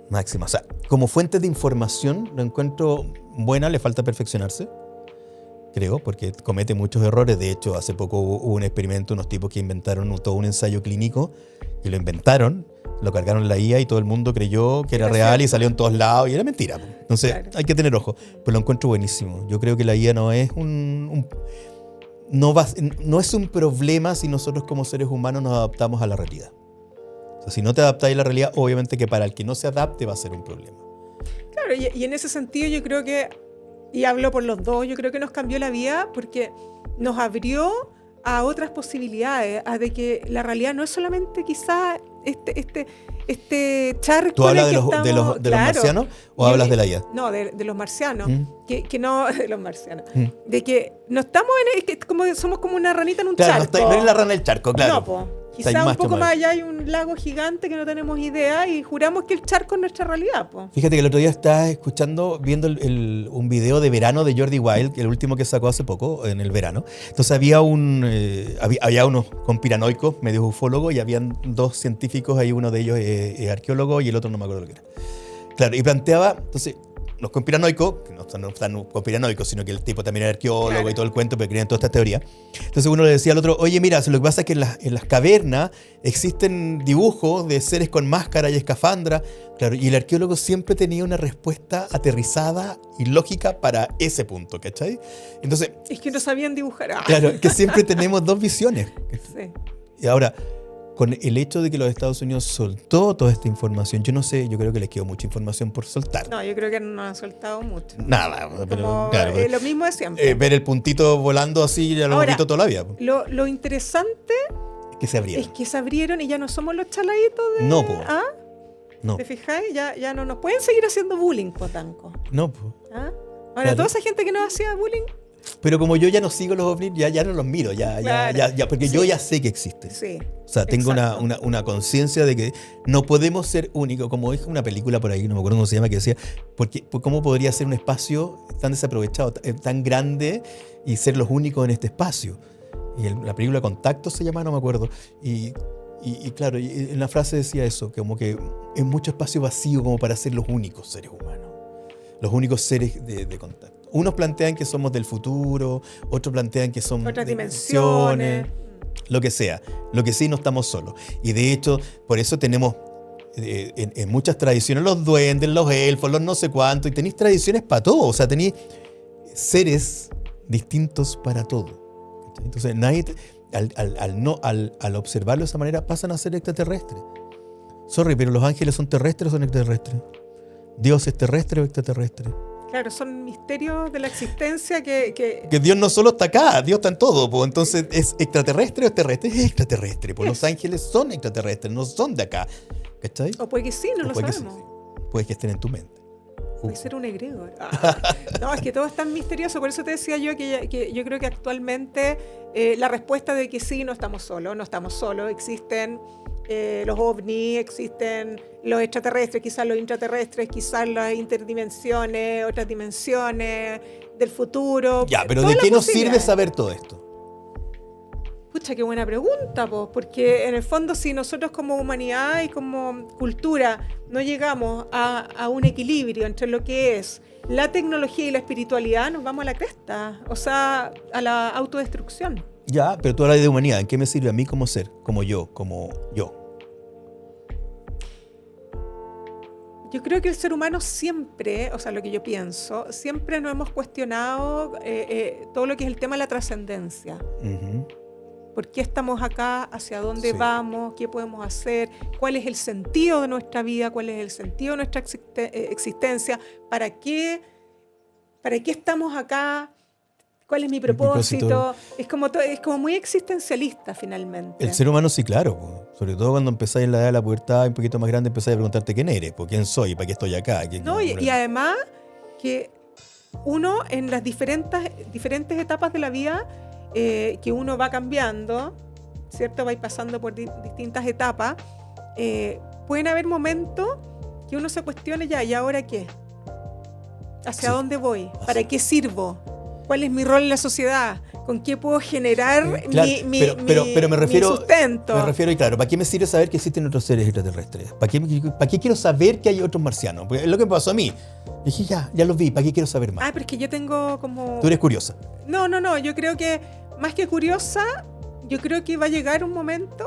Máxima. O sea, como fuente de información lo encuentro buena, le falta perfeccionarse. Creo, porque comete muchos errores. De hecho, hace poco hubo un experimento, unos tipos que inventaron todo un ensayo clínico y lo inventaron, lo cargaron en la IA y todo el mundo creyó que era real y salió en todos lados y era mentira. Entonces, claro, hay que tener ojo. Pero lo encuentro buenísimo. Yo creo que la IA no es no es un problema si nosotros como seres humanos nos adaptamos a la realidad. O sea, si no te adaptas a la realidad, obviamente que para el que no se adapte va a ser un problema. Claro, y en ese sentido yo creo que, y hablo por los dos, yo creo que nos cambió la vida porque nos abrió a otras posibilidades, a de que la realidad no es solamente quizás este charco. ¿Tú hablas de los marcianos o hablas de la IA? No, de los marcianos. Que no, de los marcianos. De que no estamos somos como una ranita en un charco. No es la rana del charco, claro. No, po. Quizás un poco más allá hay un lago gigante que no tenemos idea y juramos que el charco es nuestra realidad, po. Fíjate que el otro día estaba viendo un video de verano de Jordi Wild, el último que sacó hace poco, en el verano. Entonces había unos conspiranoicos, medios ufólogos, y habían dos científicos, ahí uno de ellos es arqueólogo y el otro no me acuerdo lo que era. Claro, y planteaba, entonces, los conspiranoicos, que no están conspiranoicos, sino que el tipo también era arqueólogo, claro, y todo el cuento, pero creían en todas estas teorías. Entonces uno le decía al otro, oye, mira, lo que pasa es que en las cavernas existen dibujos de seres con máscara y escafandra. Claro, y el arqueólogo siempre tenía una respuesta aterrizada y lógica para ese punto, ¿cachai? Entonces, es que no sabían dibujar. Claro, que siempre tenemos dos visiones. Sí. Y ahora, con el hecho de que los Estados Unidos soltó toda esta información, yo no sé, yo creo que les quedó mucha información por soltar. No, yo creo que no han soltado mucho. Nada, pero claro. Lo mismo de siempre. Ver el puntito volando así, ya lo hemos visto toda la vida. Lo interesante es que se abrieron. Y ya no somos los chaladitos de... No, po. ¿Ah? No. ¿Te fijáis? Ya no nos pueden seguir haciendo bullying, potanco. No, po. ¿Ah? Ahora, claro, toda esa gente que nos hacía bullying... Pero como yo ya no sigo los ovnis, ya no los miro, Claro. porque Sí. yo ya sé que existen. Sí. O sea, tengo Exacto. una conciencia de que no podemos ser únicos. Como dijo una película por ahí, no me acuerdo cómo se llama, que decía, ¿cómo podría ser un espacio tan desaprovechado, tan grande y ser los únicos en este espacio? Y la película Contacto se llama, no me acuerdo. Y claro, y en la frase decía eso, como que es mucho espacio vacío como para ser los únicos seres humanos, los únicos seres de contacto. Unos plantean que somos del futuro, otros plantean que son Otras de dimensiones. lo que sea. Lo que sí, no estamos solos. Y de hecho, por eso tenemos en muchas tradiciones los duendes, los elfos, los no sé cuánto, y tenéis tradiciones para todo. O sea, tenéis seres distintos para todo. Entonces, nadie, al observarlo de esa manera, pasan a ser extraterrestres. Sorry, pero los ángeles son terrestres o son extraterrestres. Dios es terrestre o extraterrestre. Claro, son misterios de la existencia que Que Dios no solo está acá, Dios está en todo. Pues, entonces, ¿es extraterrestre o es terrestre? Es extraterrestre. Pues los ángeles son extraterrestres, no son de acá. ¿Cachai? o puede que sí, no O lo puede que sabemos. sí. Puede que estén en tu mente. Puede ser un egregor. No, es que todo es tan misterioso. Por eso te decía yo que yo creo que actualmente la respuesta de que sí, no estamos solos. Existen los ovnis, existen los extraterrestres, quizás los intraterrestres, quizás las interdimensiones, otras dimensiones del futuro. Ya, pero Todas ¿de las qué nos sirve posibilidades. saber todo esto? Pucha, qué buena pregunta, po, porque en el fondo si nosotros como humanidad y como cultura no llegamos a un equilibrio entre lo que es la tecnología y la espiritualidad, nos vamos a la cresta, o sea, a la autodestrucción. Ya, pero tú hablas de humanidad. ¿En qué me sirve a mí como ser? Como yo. Yo creo que el ser humano siempre, o sea, lo que yo pienso, siempre nos hemos cuestionado todo lo que es el tema de la trascendencia. Ujú. ¿Por qué estamos acá? ¿Hacia dónde Sí. vamos? ¿Qué podemos hacer? ¿Cuál es el sentido de nuestra vida? ¿Cuál es el sentido de nuestra existencia? ¿Para qué estamos acá? ¿Cuál es mi propósito? Es como muy existencialista finalmente. El ser humano sí, claro. Po. Sobre todo cuando empezáis en la edad de la pubertad, un poquito más grande, empezáis a preguntarte quién eres, po, quién soy, para qué estoy acá. No, y además que uno en las diferentes etapas de la vida que uno va cambiando, ¿cierto? Va pasando por distintas etapas. Pueden haber momentos que uno se cuestione ya, ¿y ahora qué? ¿Hacia Sí. dónde voy? ¿Para qué sirvo? ¿Cuál es mi rol en la sociedad? ¿Con qué puedo generar Claro, pero me refiero, mi sustento? y claro, ¿para qué me sirve saber que existen otros seres extraterrestres? ¿Para qué quiero saber que hay otros marcianos? Porque es lo que me pasó a mí. Dije, ya los vi, ¿para qué quiero saber más? Pero es que yo tengo como... Tú eres curiosa. No, yo creo que más que curiosa, yo creo que va a llegar un momento,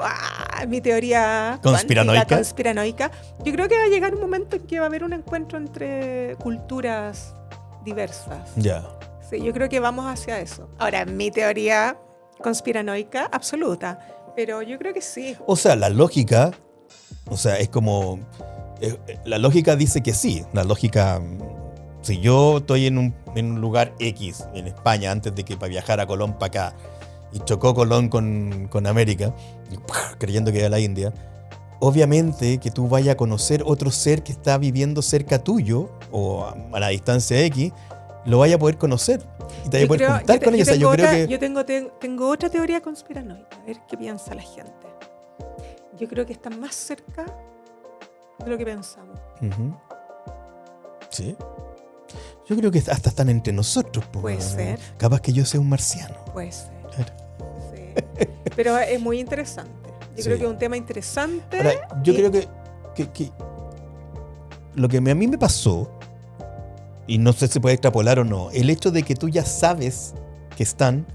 mi teoría ¿Conspiranoica? conspiranoica, yo creo que va a llegar un momento en que va a haber un encuentro entre culturas diversas. Ya. Sí, yo creo que vamos hacia eso. Ahora, mi teoría conspiranoica absoluta, pero yo creo que sí. O sea, la lógica, es como... la lógica dice que sí. La lógica... Si yo estoy en un lugar X, en España, antes de que para viajar a Colón para acá, y chocó Colón con América, y, creyendo que era la India, obviamente que tú vayas a conocer otro ser que está viviendo cerca tuyo, o a la distancia X, lo vayas a poder conocer. Y te vayas a poder juntar con ellos. O sea, yo creo que... Yo tengo otra teoría conspiranoica, a ver qué piensa la gente. Yo creo que están más cerca de lo que pensamos. Ujú. Sí. Yo creo que hasta están entre nosotros. Puede ser. Capaz que yo sea un marciano. Puede ser. Claro. Sí. Pero es muy interesante. Yo Sí. creo que es un tema interesante. Ahora, yo creo que lo que a mí me pasó, y no sé si se puede extrapolar o no, el hecho de que tú ya sabes que están,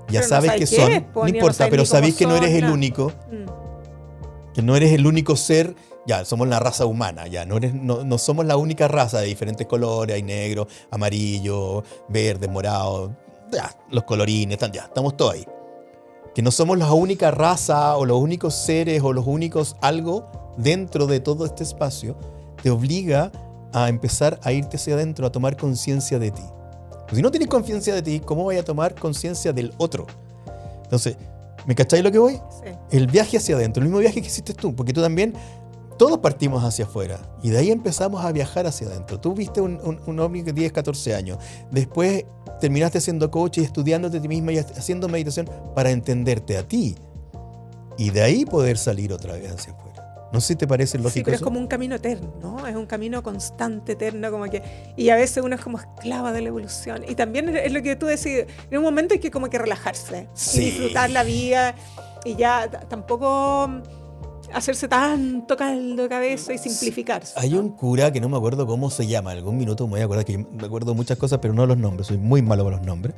ya Pero no sabes sabes que qué son, es, po, no ni no importa, sabes pero ni cómo sabéis que no son, eres el nada. único, Mm. que no eres el único ser, ya, somos la raza humana, ya, no somos la única raza de diferentes colores, hay negro, amarillo, verde, morado, ya, los colorines, ya, estamos todos ahí. Que no somos la única raza o los únicos seres o los únicos algo dentro de todo este espacio, te obliga a empezar a irte hacia adentro, a tomar conciencia de ti. Pues si no tienes conciencia de ti, ¿cómo vas a tomar conciencia del otro? Entonces, ¿me cacháis lo que voy? Sí. El viaje hacia adentro, el mismo viaje que hiciste tú, porque tú también todos partimos hacia afuera y de ahí empezamos a viajar hacia adentro. Tú viste un ovni que tienes 14 años, después terminaste siendo coach y estudiándote a ti misma y haciendo meditación para entenderte a ti y de ahí poder salir otra vez hacia afuera. No sé si te parece lógico. Sí, pero eso. es como un camino eterno, ¿no? Es un camino constante, eterno, como que... Y a veces uno es como esclava de la evolución. Y también es lo que tú decís, en un momento hay que como que relajarse Sí. y disfrutar la vida y ya tampoco hacerse tanto caldo de cabeza y simplificarse. Hay ¿no? un cura que no me acuerdo cómo se llama, algún minuto me voy a acordar, que yo me acuerdo muchas cosas, pero no los nombres, soy muy malo con los nombres,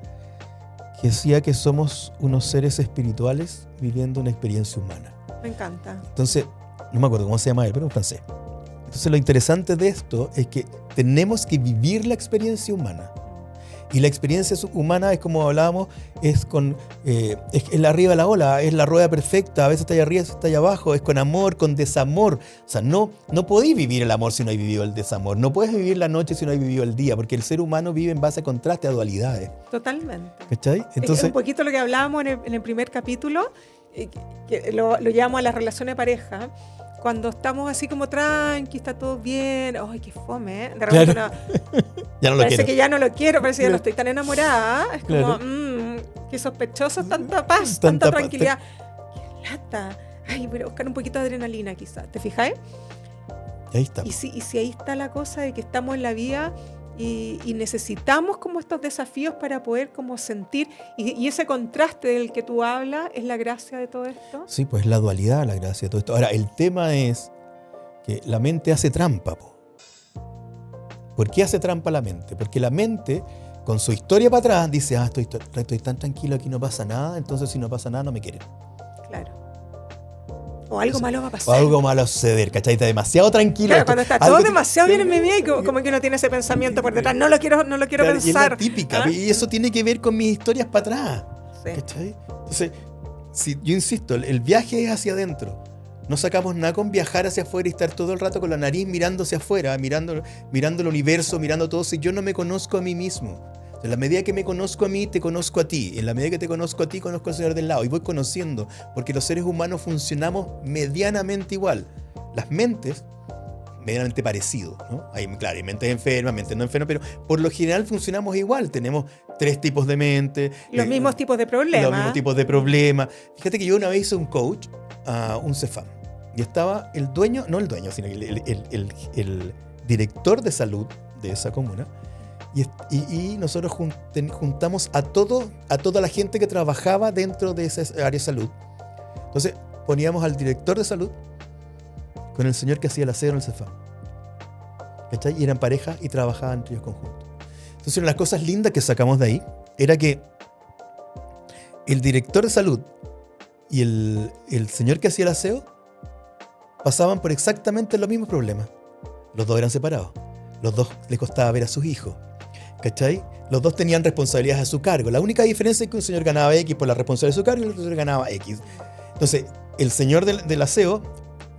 que decía que somos unos seres espirituales viviendo una experiencia humana. Me encanta. Entonces, no me acuerdo cómo se llama él, pero en francés. Entonces lo interesante de esto es que tenemos que vivir la experiencia humana. Y la experiencia humana es como hablábamos, es el arriba de la ola, es la rueda perfecta, a veces está allá arriba, a veces está allá abajo, es con amor, con desamor. O sea, no podéis vivir el amor si no hay vivido el desamor, no puedes vivir la noche si no hay vivido el día, porque el ser humano vive en base a contraste, a dualidades. Totalmente. ¿Cachai? Es un poquito lo que hablábamos en el primer capítulo, que lo llamo a las relaciones de pareja. Cuando estamos así como tranqui, está todo bien, ¡ay, qué fome! De repente Claro. Ya no lo parece quiero. que ya no lo quiero, parece que ya Claro. no estoy tan enamorada. Es Claro. como, qué sospechoso, tanta paz, Tanta tanta paz. tranquilidad. ¡Qué lata! Ay, pero buscar un poquito de adrenalina quizás, ¿te fijáis? Ahí está. Y si ahí está la cosa de que estamos en la vida y necesitamos como estos desafíos para poder como sentir, y ese contraste del que tú hablas es la gracia de todo esto. Sí, pues la dualidad, la gracia de todo esto. Ahora, el tema es que la mente hace trampa, po. ¿Por qué hace trampa la mente? Porque la mente, con su historia para atrás, dice, estoy tan tranquilo, aquí no pasa nada, entonces si no pasa nada no me quieren. Claro. O algo Entonces, malo va a O pasar. algo malo va a suceder, ¿cachai? Está demasiado tranquilo. Claro, esto. cuando está Algo todo que- demasiado bien en mi vida y como que uno tiene ese pensamiento por detrás. No lo quiero Claro, y es pensar. la típica, ¿Ah? y eso tiene que ver con mis historias para atrás. Sí. ¿Cachai? Entonces, yo insisto, el viaje es hacia adentro. No sacamos nada con viajar hacia afuera y estar todo el rato con la nariz mirando hacia afuera, mirando el universo, mirando todo, si yo no me conozco a mí mismo. En la medida que me conozco a mí, te conozco a ti. En la medida que te conozco a ti, conozco al señor del lado. Y voy conociendo, porque los seres humanos funcionamos medianamente igual. Las mentes, medianamente parecidos, ¿no? Hay mentes enfermas, mentes no enfermas, pero por lo general funcionamos igual. Tenemos 3 tipos de mente. Los mismos tipos de problemas. Los mismos tipos de problemas. Fíjate que yo una vez hice un coach a un CEFAM. Y estaba el dueño, no el dueño, sino el director de salud de esa comuna. Y nosotros juntamos a toda la gente que trabajaba dentro de esa área de salud. Entonces poníamos al director de salud con el señor que hacía el aseo en el CEFAM. ¿Cachai? Y eran pareja y trabajaban entre ellos conjuntos. Entonces una de las cosas lindas que sacamos de ahí era que el director de salud y el señor que hacía el aseo pasaban por exactamente los mismos problemas. Los dos eran separados. Los dos les costaba ver a sus hijos. ¿Cachai? Los dos tenían responsabilidades a su cargo. La única diferencia es que un señor ganaba X por la responsabilidad de su cargo y el otro señor ganaba X. Entonces, el señor del aseo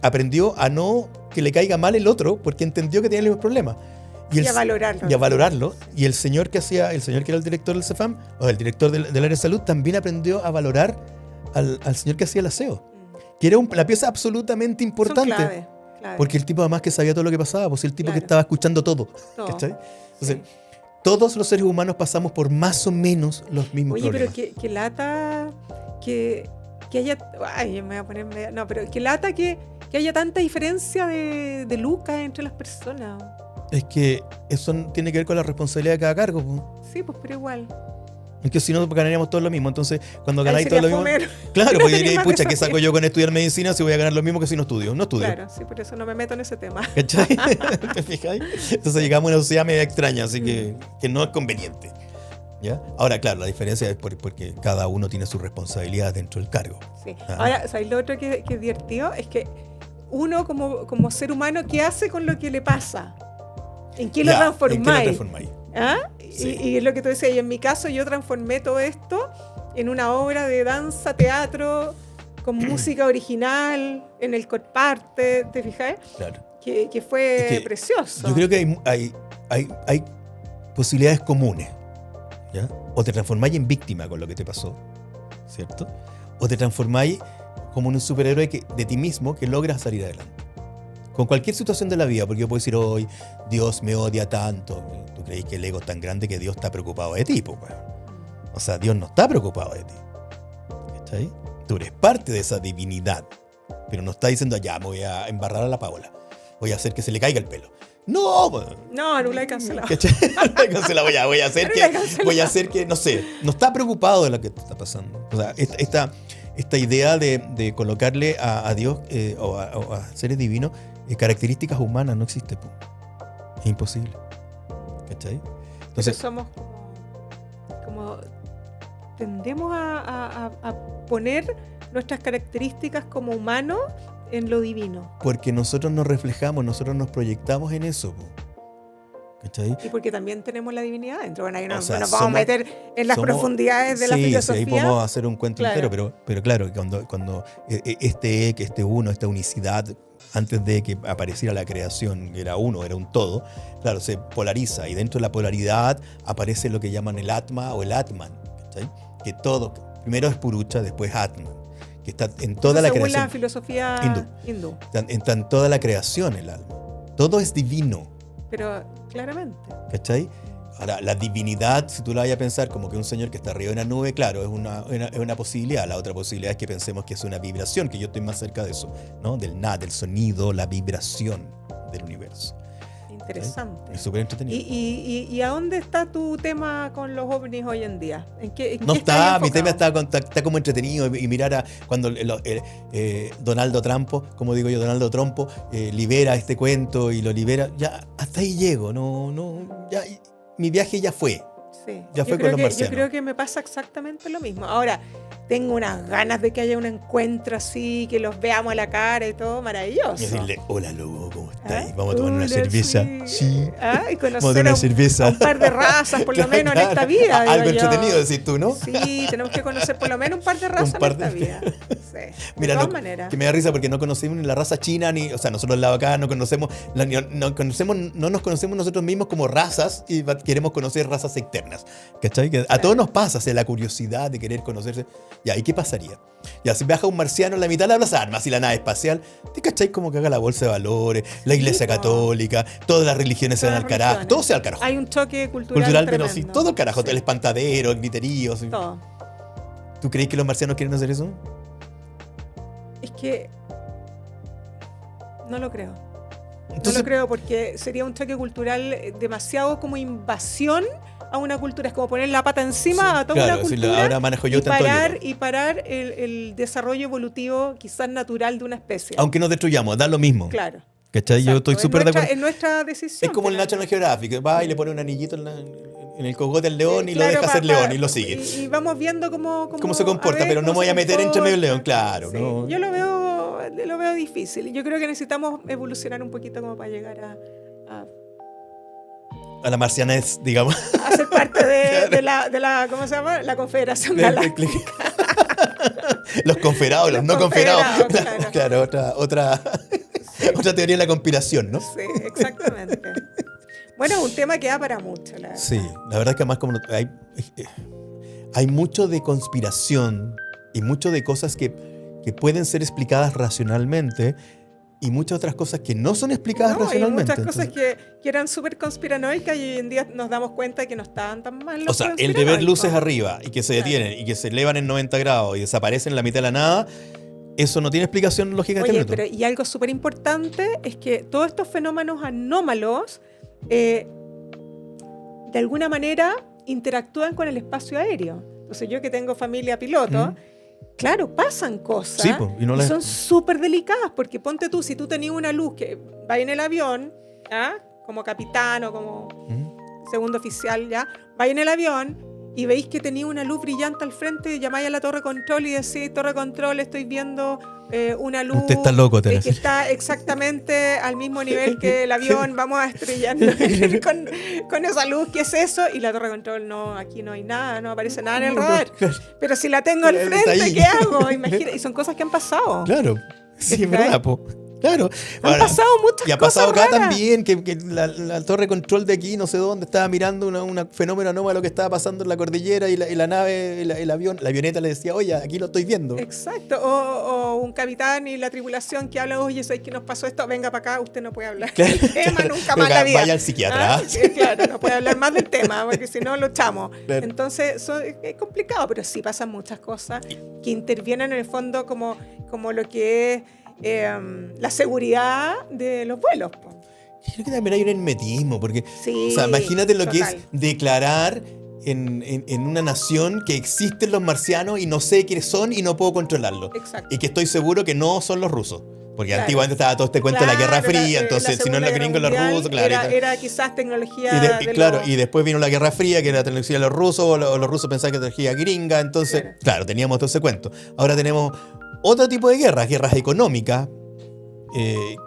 aprendió a no que le caiga mal el otro porque entendió que tenía el mismo problema. Y a valorarlo. Y a valorarlo. Y el señor que era el director del CEFAM, o el director del área de salud, también aprendió a valorar al señor que hacía el aseo. Que era la pieza absolutamente importante. Son clave. Porque el tipo además que sabía todo lo que pasaba, pues el tipo Claro. que estaba escuchando todo. Todo. ¿Cachai? Entonces, Sí. todos los seres humanos pasamos por más o menos los mismos Oye, problemas. pero que lata que haya... Ay, me voy a poner... No, pero que lata que haya tanta diferencia de lucas entre las personas. Es que eso tiene que ver con la responsabilidad de cada cargo. Po. Sí, pues, pero igual. Es que si no ganaríamos todo lo mismo. Entonces, cuando Ahí ganáis todo sería lo mismo... fomero. Claro, No porque tenía diréis, más pucha, ¿qué desafío. saco yo con estudiar medicina si voy a ganar lo mismo que si no estudio? No estudio. Claro, sí, por eso no me meto en ese tema. ¿Cachai? ¿Te fijáis? Entonces llegamos a una sociedad media extraña, así que no es conveniente. ¿Ya? Ahora, claro, la diferencia es porque cada uno tiene su responsabilidad dentro del cargo. Sí. Ah. Ahora, ¿sabes lo otro que es divertido? Es que uno como ser humano, ¿qué hace con lo que le pasa? ¿En qué lo Ya, transformáis? ¿en qué lo transformáis? ¿Ah? Sí. Y es lo que tú decías, y en mi caso yo transformé todo esto en una obra de danza, teatro, con música original, en el corparte, ¿te fijas? Claro. Que fue Es que precioso. Yo creo que hay posibilidades comunes. ¿Ya? O te transformáis en víctima con lo que te pasó, ¿cierto? O te transformáis como un superhéroe de ti mismo que logras salir adelante. Con cualquier situación de la vida, porque yo puedo decir, hoy Dios me odia tanto. ¿Tú crees que el ego es tan grande que Dios está preocupado de ti? Pues, weón. O sea, Dios no está preocupado de ti. ¿Cachai? Tú eres parte de esa divinidad. Pero no está diciendo, ya, me voy a embarrar a la Paola. Voy a hacer que se le caiga el pelo. No, no la he cancelado. La he cancelado. Voy a hacer que, no sé, no está preocupado de lo que está pasando. O sea, esta idea de colocarle a Dios o a seres divinos características humanas no existe. Po. Es imposible. ¿Cachai? Entonces, somos como tendemos a poner nuestras características como humanos en lo divino. Porque nosotros nos reflejamos, nosotros nos proyectamos en eso. Po. ¿Cachai? Y porque también tenemos la divinidad dentro. Bueno, ahí nos vamos a meter en las profundidades de la filosofía. Sí, ahí podemos hacer un cuento entero, pero claro, cuando este uno, esta unicidad, antes de que apareciera la creación, era uno, era un todo, claro, se polariza y dentro de la polaridad aparece lo que llaman el Atma o el Atman, ¿cachai? Que todo, primero es Purusha, después Atman, que está en toda la creación. Según la filosofía hindú. Está en toda la creación el alma. Todo es divino. Pero claramente. ¿Cachai? Ahora, la divinidad, si tú la vayas a pensar como que un señor que está arriba de una nube, claro, es una posibilidad. La otra posibilidad es que pensemos que es una vibración, que yo estoy más cerca de eso, ¿no? Del nada, del sonido, la vibración del universo. Interesante. ¿Sí? Es súper entretenido. ¿Y a dónde está tu tema con los ovnis hoy en día? No está, mi tema está como entretenido y mirar cuando Donaldo Trump, como digo yo, Donaldo Trump libera este cuento y lo libera, ya hasta ahí llego, ya mi viaje ya fue. Sí. Ya fue con los marcianos. Yo creo que me pasa exactamente lo mismo. Ahora, tengo unas ganas de que haya un encuentro así, que los veamos a la cara y todo, maravilloso. Y decirle, hola lobo, ¿cómo estás? Vamos a tomar una cerveza. Sí. Y conocer a un par de razas, por lo menos en esta vida. Algo entretenido, decís tú, ¿no? Sí, tenemos que conocer por lo menos un par de razas en esta vida. Sí. Mira, de todas maneras. Que me da risa porque no conocemos ni la raza china, ni, o sea, nosotros al lado acá no nos conocemos nosotros mismos como razas y queremos conocer razas externas. ¿Cachai? Que a todos nos pasa, la curiosidad de querer conocerse. Ya, ¿y qué pasaría? Ya, si viaja un marciano en la mitad de las armas y la nave espacial, ¿te cachai como que haga la bolsa de valores, la iglesia católica, todas las religiones se van al carajo, todo se va al carajo? Hay un choque cultural pero sí, todo el carajo, el espantadero, el griterío. Sí. Todo. ¿Tú crees que los marcianos quieren hacer eso? Es que no lo creo. Entonces, no lo creo porque sería un choque cultural demasiado como invasión a una cultura. Es como poner la pata encima a toda una cultura ahora manejo yo y parar el desarrollo evolutivo quizás natural de una especie. Aunque nos destruyamos, da lo mismo. Claro. ¿Cachai? Exacto. Yo estoy súper de acuerdo. Es nuestra decisión. Es como el National Geographic. Va y le pone un anillito en el cogote al león y lo deja ser león y lo sigue. Y vamos viendo cómo se comporta, pero no me voy a meter entre medio del león, claro. Sí. No. Yo lo veo difícil. Yo creo que necesitamos evolucionar un poquito como para llegar a la marcianés, digamos. A ser parte de la ¿cómo se llama? La Confederación Galáctica. Los confederados, los no confederados. Claro, otra teoría de la conspiración, ¿no? Sí, exactamente. Bueno, es un tema que da para mucho, la verdad. Sí, la verdad es que además como hay mucho de conspiración y mucho de cosas que pueden ser explicadas racionalmente y muchas otras cosas que no son explicadas racionalmente. Hay muchas cosas que eran súper conspiranoicas y hoy en día nos damos cuenta que no estaban tan mal. O sea, el de ver luces arriba y que se detienen y que se elevan en 90 grados y desaparecen en la mitad de la nada, eso no tiene explicación lógica. Oye, y algo súper importante es que todos estos fenómenos anómalos de alguna manera interactúan con el espacio aéreo. Entonces yo que tengo familia piloto, claro, pasan cosas y son súper delicadas, porque ponte tú, si tú tenías una luz que va en el avión, como capitán o como segundo oficial, va en el avión y veis que tenía una luz brillante al frente, llamáis a la torre control y decís, torre control, estoy viendo una luz usted está loco, que está exactamente al mismo nivel que el avión, vamos a estrellarnos con esa luz, ¿qué es eso? Y la torre control, no, aquí no hay nada, no aparece nada en el radar. Pero si la tengo al frente, ¿qué hago? Imagina, y son cosas que han pasado. Claro, sí, es verdad, po. Claro. Han pasado muchas Y ha cosas pasado acá raras. también, que la torre de control de aquí, no sé dónde, estaba mirando un fenómeno anómalo que estaba pasando en la cordillera y la nave, el avión, la avioneta le decía, oye, aquí lo estoy viendo. Exacto, o un capitán y la tripulación que habla, oye, ¿sabes qué nos pasó esto? Venga para acá, usted no puede hablar Claro, del tema claro. nunca más en la Pero vida. vaya al psiquiatra. Sí, claro, no puede hablar más del tema, porque si no lo echamos. Claro. Entonces, es complicado, pero sí pasan muchas cosas que intervienen en el fondo como lo que es la seguridad de los vuelos. Po. Creo que también hay un hermetismo, porque, Sí, o sea, imagínate lo que total. es declarar en una nación que existen los marcianos y no sé quiénes son y no puedo controlarlos. Exacto. Y que estoy seguro que no son los rusos. Porque Claro. antiguamente estaba todo este cuento de la Guerra Fría, entonces si no es los gringos, los rusos, claro. Era quizás tecnología Y después vino la Guerra Fría, que era la tecnología de los rusos, o los rusos pensaban que era tecnología gringa, entonces, claro, teníamos todo ese cuento. Ahora tenemos otro tipo de guerras económicas,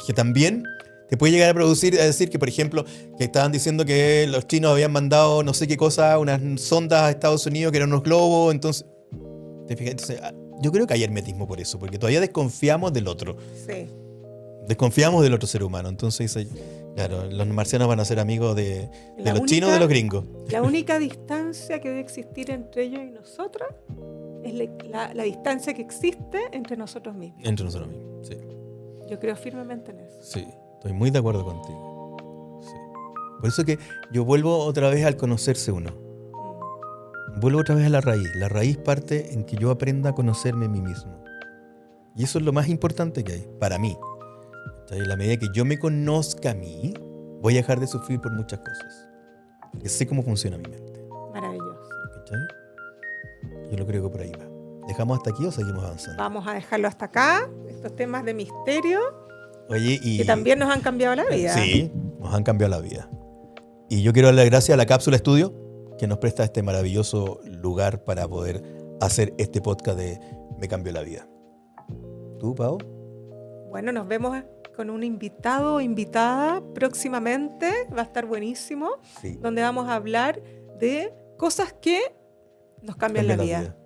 que también te puede llegar a decir que, por ejemplo, que estaban diciendo que los chinos habían mandado no sé qué cosa, unas sondas a Estados Unidos que eran unos globos, entonces, ¿te fijas? Entonces, yo creo que hay hermetismo por eso, porque todavía desconfiamos del otro. Sí. Desconfiamos del otro ser humano, entonces, claro, los marcianos van a ser amigos de los chinos o de los gringos. La única distancia que debe existir entre ellos y nosotros es la distancia que existe entre nosotros mismos. Entre nosotros mismos, sí. Yo creo firmemente en eso. Sí, estoy muy de acuerdo contigo. Sí. Por eso que yo vuelvo otra vez al conocerse uno. Vuelvo otra vez a la raíz. La raíz parte en que yo aprenda a conocerme a mí mismo. Y eso es lo más importante que hay, para mí. En la medida que yo me conozca a mí, voy a dejar de sufrir por muchas cosas. Porque sé cómo funciona mi mente. Maravilloso. ¿Cachai? Yo lo creo que por ahí va. ¿Dejamos hasta aquí o seguimos avanzando? Vamos a dejarlo hasta acá. Estos temas de misterio Oye, que también nos han cambiado la vida. Sí, nos han cambiado la vida. Y yo quiero darle gracias a la Cápsula Estudio, que nos presta este maravilloso lugar para poder hacer este podcast de Me Cambió la Vida. ¿Tú, Pau? Bueno, nos vemos con un invitado o invitada próximamente. Va a estar buenísimo. Sí. Donde vamos a hablar de cosas que nos cambian la vida.